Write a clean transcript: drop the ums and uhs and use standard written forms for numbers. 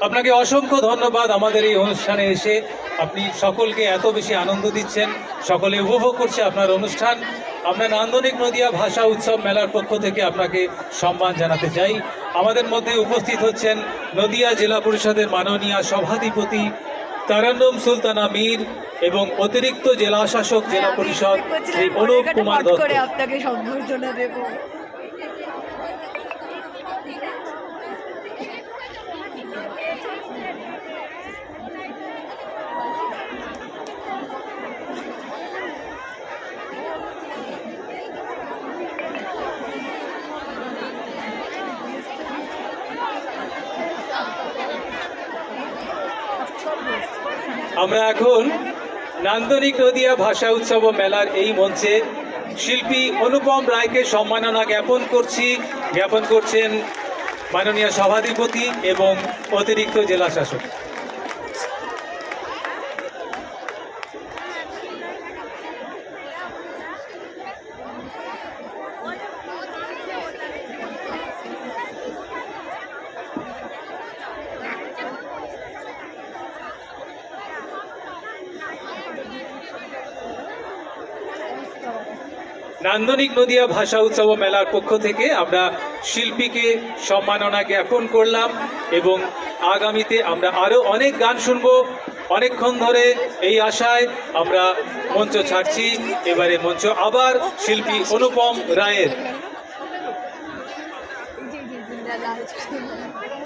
আপনাকে অসংখ্য ধন্যবাদ আমাদের এই অনুষ্ঠানে এসে আপনি সকলকে এত বেশি আনন্দ দিচ্ছেন, সকলে উপভোগ করছে আপনার অনুষ্ঠান। আমরা নান্দনিক নদিয়া ভাষা উৎসব মেলার পক্ষ থেকে আপনাকে সম্মান জানাতে চাই। আমাদের মধ্যে উপস্থিত হচ্ছেন নদিয়া জেলা পরিষদের মাননীয় সভাধিপতি তারান্নম সুলতানা মীর এবং অতিরিক্ত জেলা শাসক জেলা পরিষদ শ্রী অনুপ কুমার দত্ত। আপনাকে সম্বর্ধনা দেব। আমরা এখন নান্দনিক নদিয়া ভাষা উৎসব ও মেলার এই মঞ্চে শিল্পী অনুপম রায়কে সম্মাননা জ্ঞাপন করছেন মাননীয় সভাধিপতি এবং অতিরিক্ত জেলা শাসক। নান্দনিক নদিয়া ভাষা উৎসব মেলার পক্ষ থেকে আমরা শিল্পীকে সম্মাননা জ্ঞাপন করলাম এবং আগামীতে আমরা আরো অনেক গান শুনবো। অনেকক্ষণ ধরে এই আশায় আমরা মঞ্চ ছাড়ছি। এবারে মঞ্চ আবার শিল্পী অনুপম রায়ের।